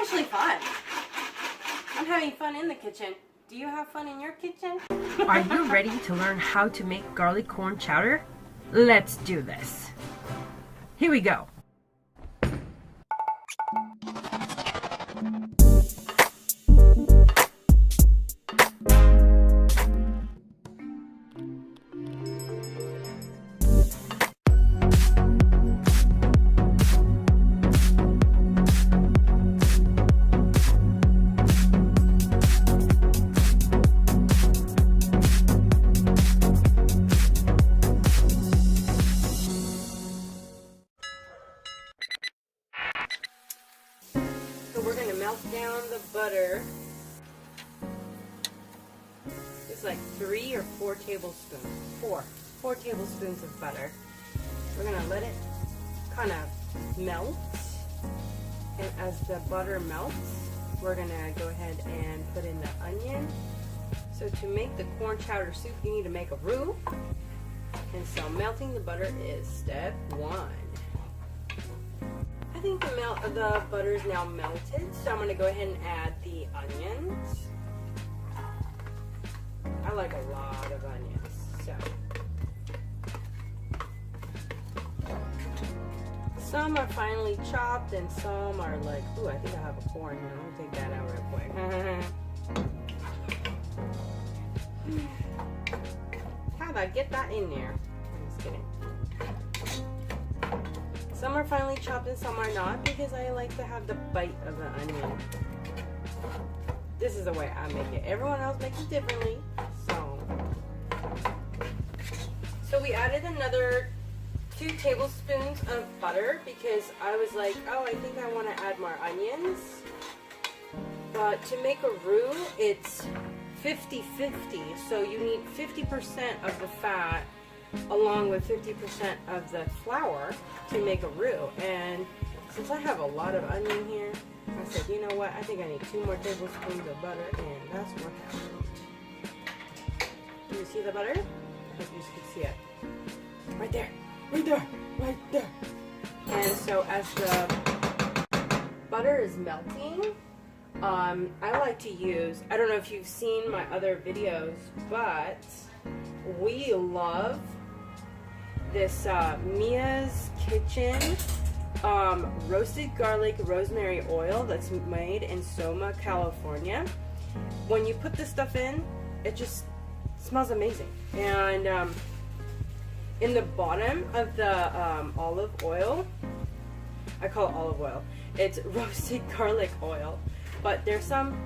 actually fun. I'm having fun in the kitchen. Do you have fun in your kitchen? Are you ready to learn how to make garlic corn chowder? Let's do this. Here we go. So we're going to melt down the butter. It's like 3 or 4 tablespoons. 4 tablespoons of butter. We're going to let it kind of melt. And as the butter melts, we're going to go ahead and put in the onion. So to make the corn chowder soup, you need to make a roux. And so melting the butter is step 1. I think the butter is now melted, so I'm going to go ahead and add the onions. I like a lot of onions, so. Some are finely chopped and some are like, ooh, I think I have a corn here. Let me take that out real quick. How'd I get that in there? I'm just kidding. Some are finely chopped and some are not because I like to have the bite of the onion. This is the way I make it. Everyone else makes it differently. So we added another 2 tablespoons of butter because I was like, oh, I think I want to add more onions. But to make a roux, it's 50-50. So you need 50% of the fat along with 50% of the flour to make a roux. And since I have a lot of onion here, I said, you know what, I think I need 2 more tablespoons of butter, and that's what happened. Do you see the butter? I hope you can see it. Right there, right there, right there. And so as the butter is melting, I like to use, I don't know if you've seen my other videos, but we love this Mia's Kitchen roasted garlic rosemary oil that's made in Soma, California. When you put this stuff in, it just smells amazing. And in the bottom of the olive oil, I call it olive oil, it's roasted garlic oil, but there's some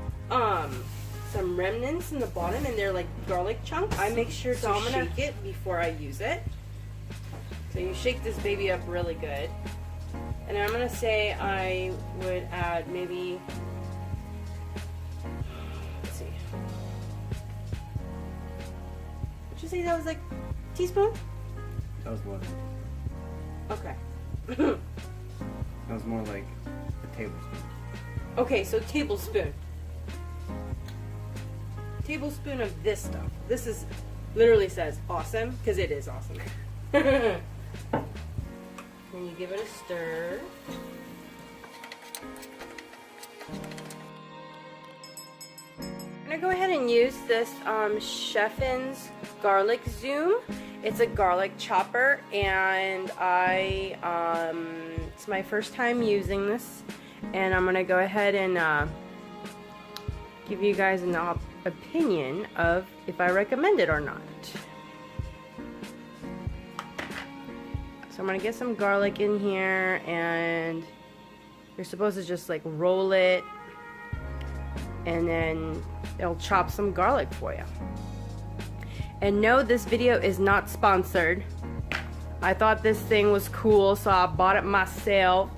remnants in the bottom and they're like garlic chunks. I make sure to shake it before I use it. So you shake this baby up really good. And I'm going to say I would add maybe, let's see. Would you say that was like a teaspoon? That was 1. Okay. That was more like a tablespoon. Okay, so tablespoon. Tablespoon of this stuff. This is, literally says awesome, because it is awesome. Then you give it a stir. I'm going to go ahead and use this Chef's garlic zoom. It's a garlic chopper, and it's my first time using this, and I'm going to go ahead and give you guys an opinion of if I recommend it or not. So I'm going to get some garlic in here, and you're supposed to just like roll it, and then it'll chop some garlic for you. And no, this video is not sponsored. I thought this thing was cool, so I bought it myself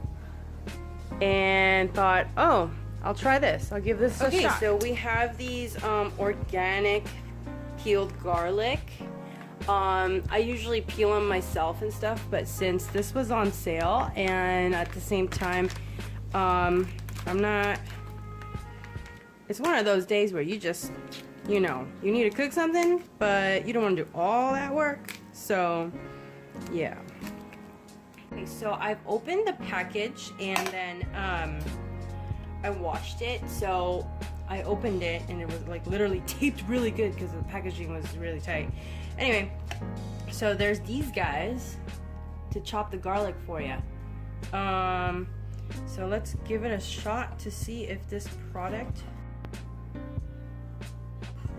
and thought, oh, I'll try this. I'll give this a shot. Okay, so we have these organic peeled garlic. I usually peel them myself and stuff, but since this was on sale and at the same time, it's one of those days where you just, you know, you need to cook something, but you don't want to do all that work. So, yeah. Okay, so I've opened the package, and then I watched it, so I opened it and it was like literally taped really good because the packaging was really tight. Anyway, so there's these guys to chop the garlic for you. So let's give it a shot to see if this product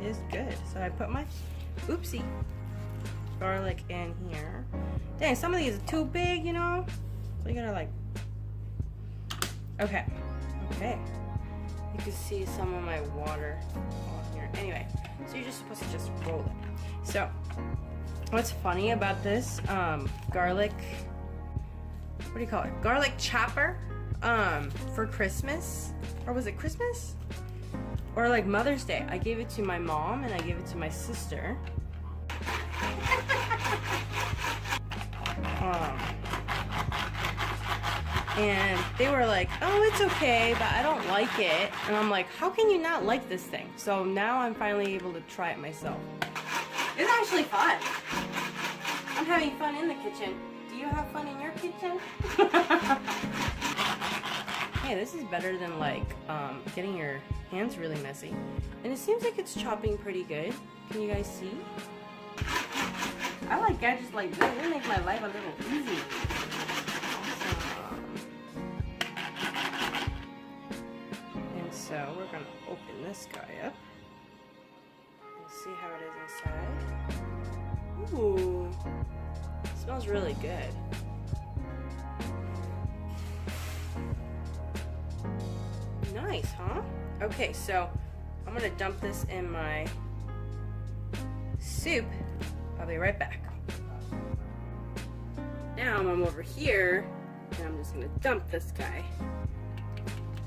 is good. So I put my garlic in here. Dang, some of these are too big, you know? So you gotta like, okay. You can see some of my water on here. Anyway, so you're just supposed to just roll it. So, what's funny about this garlic, what do you call it? Garlic chopper for Christmas, or was it Christmas? Or like Mother's Day. I gave it to my mom and I gave it to my sister. And they were like, oh, it's okay, but I don't like it. And I'm like, how can you not like this thing? So now I'm finally able to try it myself. It's actually fun. I'm having fun in the kitchen. Do you have fun in your kitchen? Hey, this is better than like getting your hands really messy. And it seems like it's chopping pretty good. Can you guys see? I like gadgets like this. They make my life a little easy. So we're gonna open this guy up and see how it is inside. Ooh, it smells really good. Nice, huh? Okay, so I'm gonna dump this in my soup. I'll be right back. Now I'm over here and I'm just gonna dump this guy,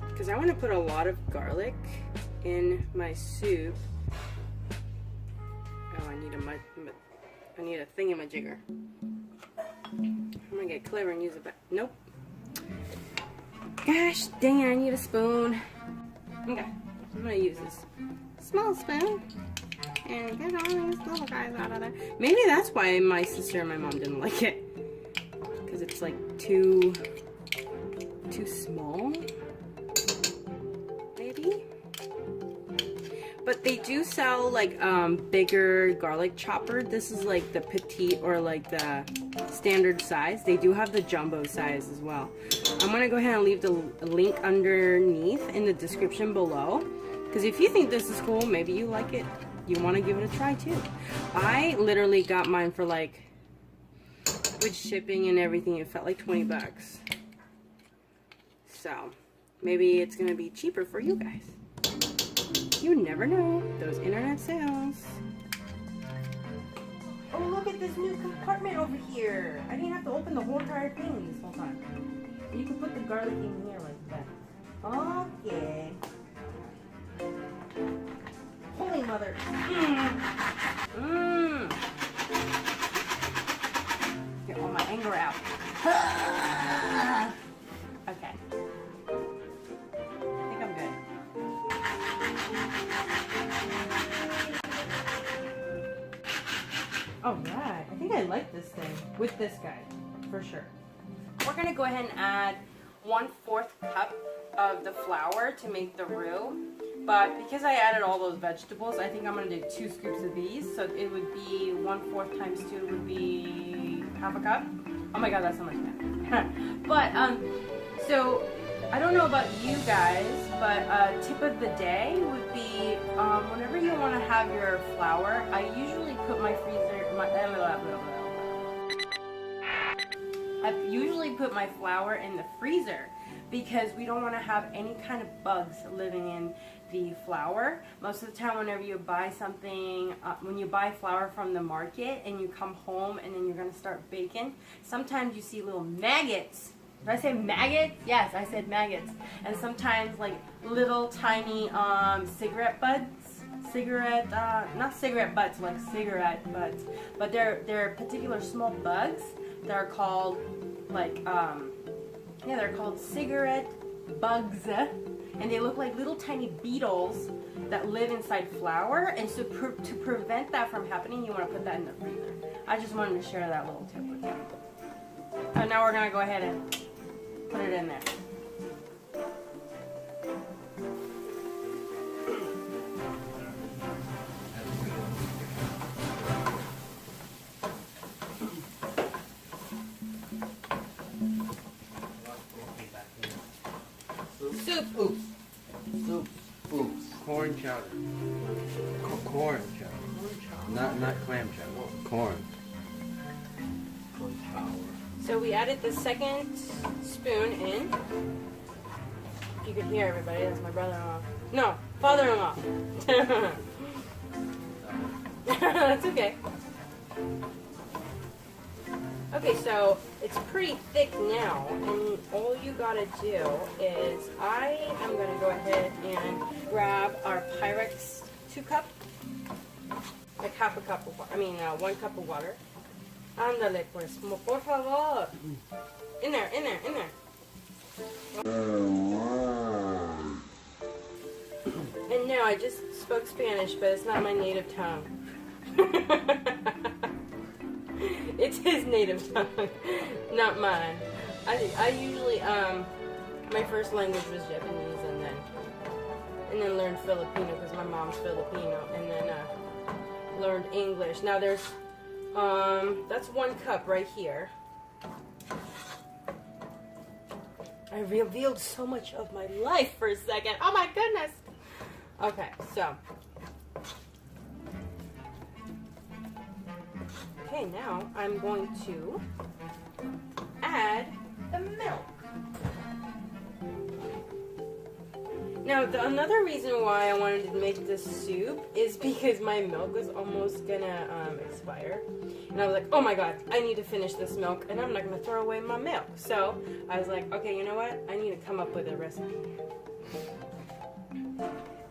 because I want to put a lot of garlic in my soup. Oh, I need a thingamajigger. I'm gonna get clever and use a nope. Gosh dang it, I need a spoon. Okay, I'm gonna use this small spoon and get all these little guys out of there. Maybe that's why my sister and my mom didn't like it, because it's like too small. But they do sell like bigger garlic chopper. This is like the petite or like the standard size. They do have the jumbo size as well. I'm gonna go ahead and leave the link underneath in the description below, because if you think this is cool, maybe you like it, you want to give it a try too. I literally got mine for like, with shipping and everything, it felt like 20 bucks. So maybe it's gonna be cheaper for you guys. You never know, those internet sales. Oh, look at this new compartment over here. I didn't have to open the whole entire thing this whole time. You can put the garlic in here like that. Okay. Holy mother. Get all my anger out. Okay. I think I'm good. Oh yeah, I think I like this thing with this guy, for sure. We're gonna go ahead and add 1/4 cup of the flour to make the roux. But because I added all those vegetables, I think I'm gonna do 2 scoops of these. So it would be 1/4 times 2 would be 1/2 cup. Oh my god, that's so much math. But so I don't know about you guys, but a tip of the day would be whenever you want to have your flour, I usually put my I usually put my flour in the freezer, because we don't want to have any kind of bugs living in the flour. Most of the time whenever you buy something, when you buy flour from the market and you come home and then you're going to start baking, sometimes you see little maggots. Did I say maggots? Yes, I said maggots. And sometimes like little tiny cigarette butts. Not cigarette butts like cigarette butts, but they're particular small bugs that are called like, yeah, they're called cigarette bugs. And they look like little tiny beetles that live inside flour. And so to prevent that from happening, you want to put that in the freezer. I just wanted to share that little tip with you. So now we're going to go ahead and put it in there. Soup. Oops. Soup. Oops. Corn chowder. Corn chowder. Not clam chowder. Corn. So we added the second spoon in. If you could hear everybody, that's my brother-in-law. No, father-in-law. That's okay. Okay, so it's pretty thick now, and all you gotta do is I am gonna go ahead and grab our Pyrex 2 cup, like half a cup of, 1 cup of water. Ándale, pues, por favor. In there. And no, I just spoke Spanish, but it's not my native tongue. It's his native tongue, not mine. I usually, my first language was Japanese, and then learned Filipino because my mom's Filipino, and then learned English. Now there's, that's 1 cup right here. I revealed so much of my life for a second. Oh my goodness. Okay, so. Okay, now I'm going to add the milk. Now, another reason why I wanted to make this soup is because my milk was almost gonna expire. And I was like, oh my god, I need to finish this milk and I'm not gonna throw away my milk. So I was like, okay, you know what? I need to come up with a recipe.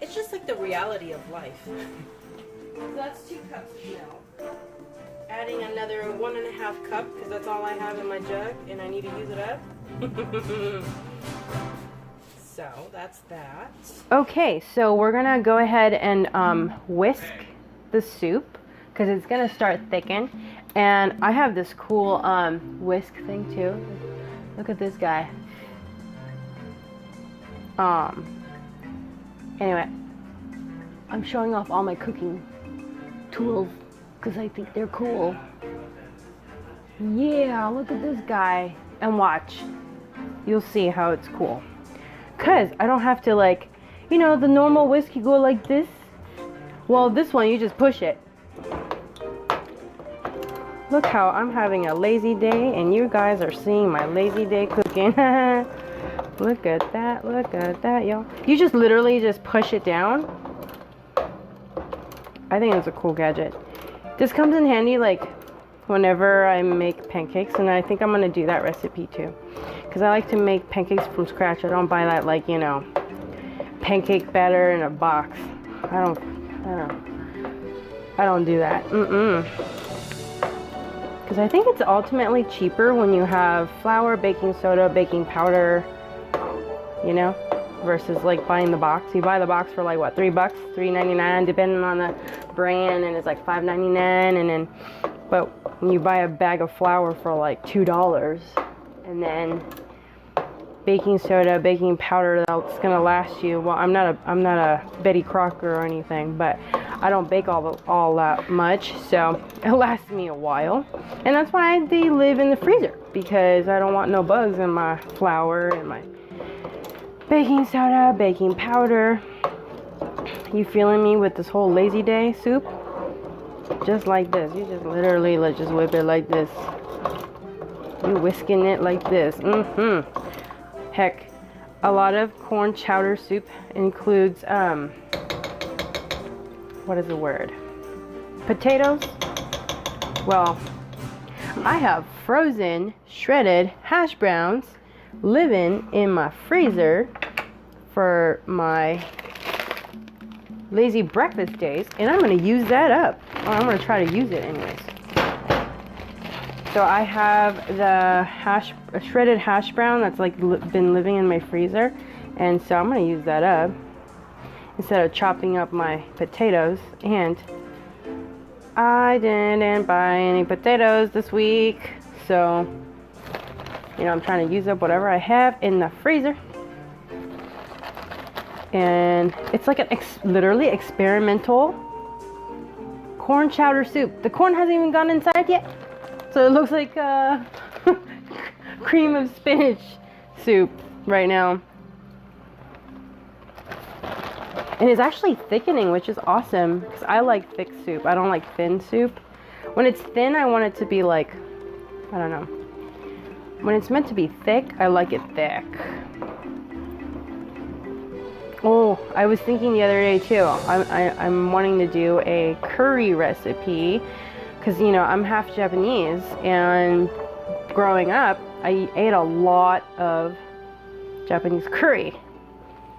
It's just like the reality of life. So that's 2 cups of milk. Adding another 1.5 cup because that's all I have in my jug and I need to use it up. So that's that. Okay, so we're gonna go ahead and whisk the soup because it's gonna start thicken. And I have this cool whisk thing too. Look at this guy. Anyway, I'm showing off all my cooking tools because I think they're cool. Yeah, look at this guy. And watch. You'll see how it's cool. Because I don't have to, like, you know, the normal whisk, you go like this. Well, this one, you just push it. Look how I'm having a lazy day, and you guys are seeing my lazy day cooking. Look at that, y'all. You just literally just push it down. I think it's a cool gadget. This comes in handy, like, whenever I make pancakes, and I think I'm going to do that recipe, too. Because I like to make pancakes from scratch. I don't buy that, like, you know, pancake batter in a box. I don't do that. Because I think it's ultimately cheaper when you have flour, baking soda, baking powder, you know, versus like buying the box. You buy the box for like what, $3, $3.99, depending on the brand, and it's like $5.99, and then, but when you buy a bag of flour for like $2, and then baking soda, baking powder that's gonna last you. Well, I'm not a Betty Crocker or anything, but I don't bake all that much, so it lasts me a while. And that's why they live in the freezer, because I don't want no bugs in my flour and my baking soda, baking powder. You feeling me with this whole lazy day soup? Just like this. You just literally just whip it like this. You whisking it like this. Heck, a lot of corn chowder soup includes, what is the word? Potatoes? Well, I have frozen, shredded hash browns living in my freezer for my lazy breakfast days, and I'm going to use that up. Or I'm going to try to use it anyways. So I have the shredded hash brown that's like been living in my freezer, and so I'm going to use that up instead of chopping up my potatoes. And I didn't buy any potatoes this week, so you know, I'm trying to use up whatever I have in the freezer. And it's like an literally experimental corn chowder soup. The corn hasn't even gone inside yet, so it looks like cream of spinach soup right now. And it's actually thickening, which is awesome because I like thick soup. I don't like thin soup. When it's thin, I want it to be like, I don't know. When it's meant to be thick, I like it thick. Oh, I was thinking the other day too. I'm wanting to do a curry recipe because, you know, I'm half Japanese, and growing up, I ate a lot of Japanese curry.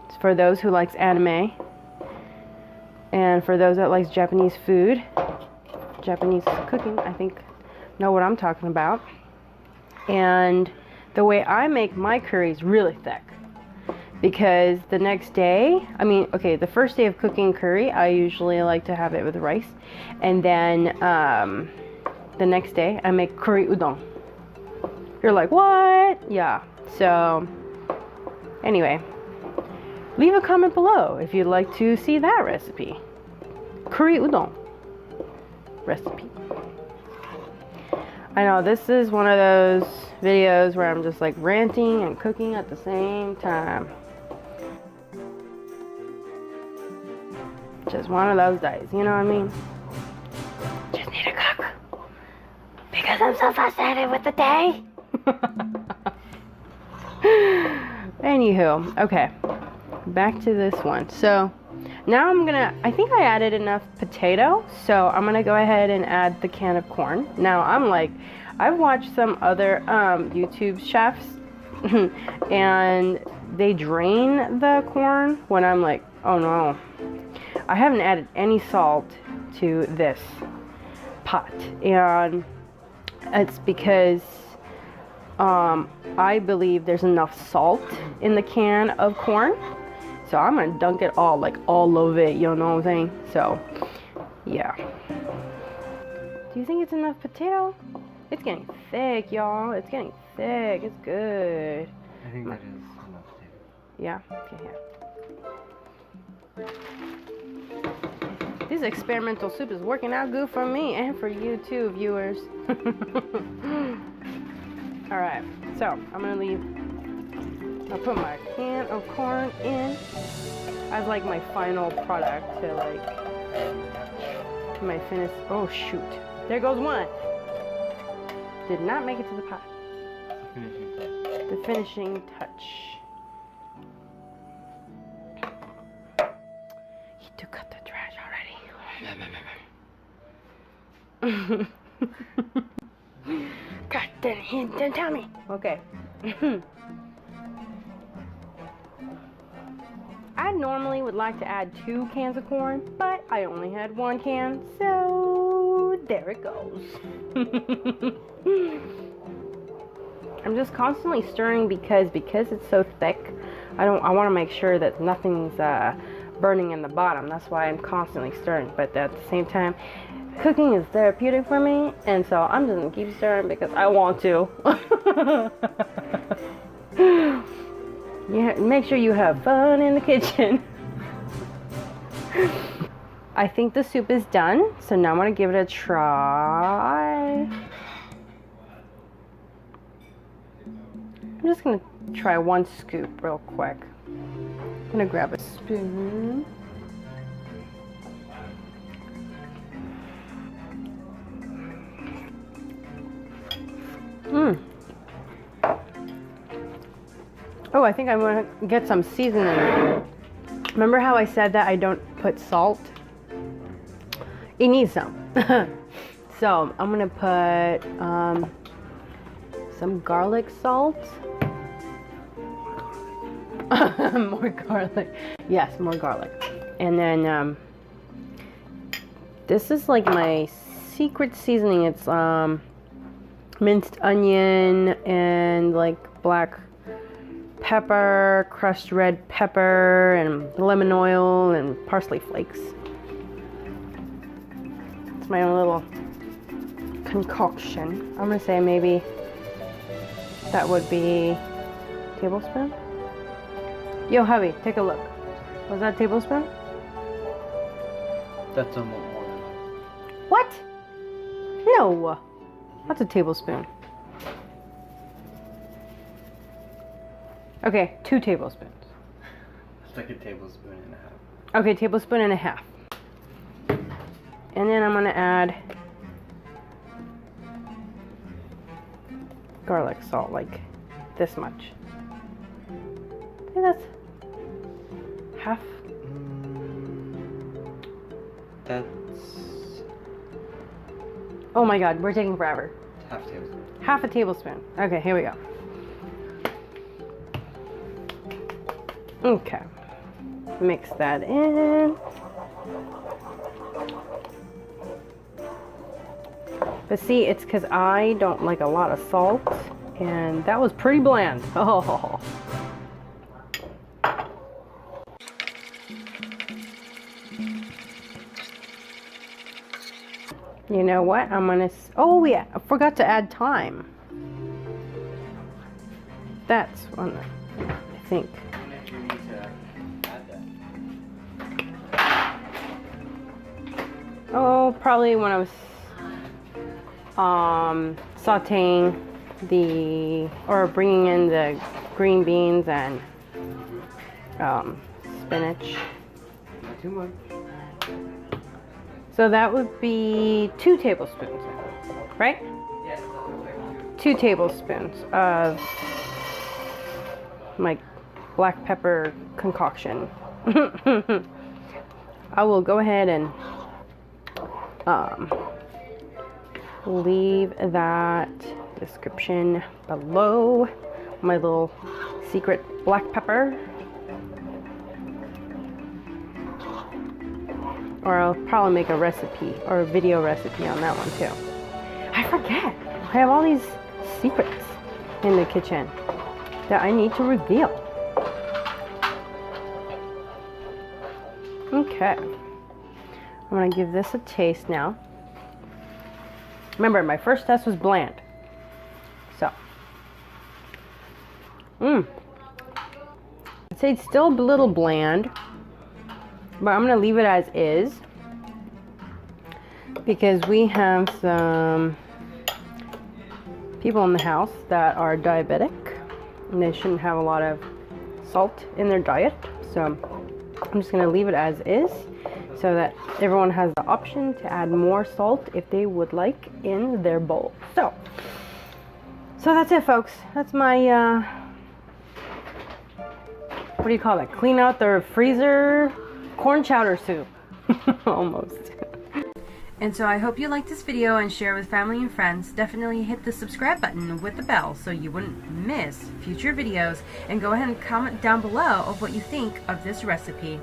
It's for those who likes anime, and for those that likes Japanese food, Japanese cooking, I think know what I'm talking about. And the way I make my curry is really thick. Because the next day, the first day of cooking curry, I usually like to have it with rice. And then the next day, I make curry udon. You're like, what? Yeah. So, anyway, leave a comment below if you'd like to see that recipe. Curry udon recipe. I know this is one of those videos where I'm just like ranting and cooking at the same time. Just one of those days, you know what I mean? Just need to cook. Because I'm so frustrated with the day. Anywho, okay. Back to this one. So, now I think I added enough potato, so I'm gonna go ahead and add the can of corn. Now, I've watched some other YouTube chefs, and they drain the corn when I'm like, oh no. I haven't added any salt to this pot, and it's because I believe there's enough salt in the can of corn, so I'm gonna dunk it all of it, you know what I'm saying? So yeah. Do you think it's enough potato? It's getting thick, y'all. It's getting thick. It's good. I think that is enough potato. Yeah? Okay, here. This experimental soup is working out good for me and for you too, viewers. Alright, so I'm gonna I'll put my can of corn in as like my final product to my finished. Oh shoot, there goes one. Did not make it to the pot. The finishing touch. He took out the trash already. God damn, he didn't tell me. Okay. I normally would like to add 2 cans of corn, but I only had 1 can, so there it goes. I'm just constantly stirring because it's so thick. I want to make sure that nothing's burning in the bottom. That's why I'm constantly stirring. But at the same time, cooking is therapeutic for me, and so I'm just gonna keep stirring because I want to. Yeah, make sure you have fun in the kitchen. I think the soup is done, so now I'm gonna give it a try. I'm just gonna try 1 scoop real quick. I'm gonna grab a spoon. Oh, I think I'm gonna get some seasoning. Remember how I said that I don't put salt? It needs some. So I'm gonna put some garlic salt. More garlic. Yes, more garlic. And then this is like my secret seasoning. It's minced onion and like black pepper, crushed red pepper, and lemon oil and parsley flakes. It's my own little concoction. I'm gonna say maybe that would be a tablespoon. Yo, hubby, take a look. Was that a tablespoon? That's almost more. What? No. That's a tablespoon. Okay, 2 tablespoons. It's like a tablespoon and a half. Okay, tablespoon and a half. And then I'm gonna add garlic salt, like this much. I think that's half. That's Oh my god, we're taking forever. half tablespoon. Half a tablespoon. Okay, here we go. Okay. Mix that in. But see, it's because I don't like a lot of salt, and that was pretty bland. Oh. You know what? I'm gonna. Oh yeah, I forgot to add thyme. That's one, I think. And if you need to add that. Oh, probably when I was sauteing bringing in the green beans and spinach. Not too much. So that would be 2 tablespoons, right? Yes. 2 tablespoons of my black pepper concoction. I will go ahead and leave that description below. My little secret black pepper. Or I'll probably make a recipe or a video recipe on that one too. I forget. I have all these secrets in the kitchen that I need to reveal. Okay. I'm gonna give this a taste now. Remember, my first test was bland. So. I'd say it's still a little bland. But I'm going to leave it as is. Because we have some people in the house that are diabetic. And they shouldn't have a lot of salt in their diet. So I'm just going to leave it as is. So that everyone has the option to add more salt if they would like in their bowl. So that's it, folks. That's my, what do you call that? Clean out the freezer corn chowder soup. Almost. And so I hope you liked this video and share with family and friends. Definitely hit the subscribe button with the bell so you wouldn't miss future videos. And go ahead and comment down below of what you think of this recipe.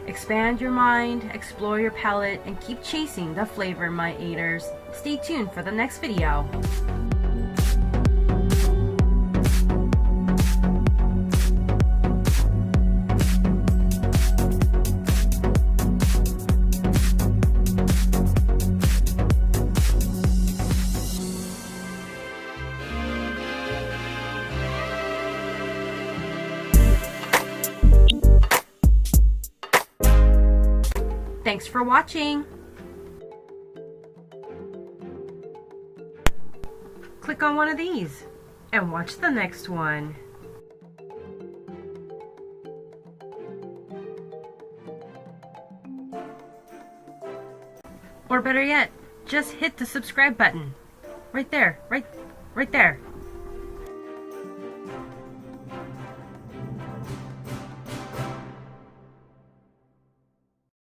Expand your mind, explore your palate, and keep chasing the flavor, my eaters. Stay tuned for the next video. Thanks for watching. Click on one of these and watch the next one. Or better yet, just hit the subscribe button. Right there, right there.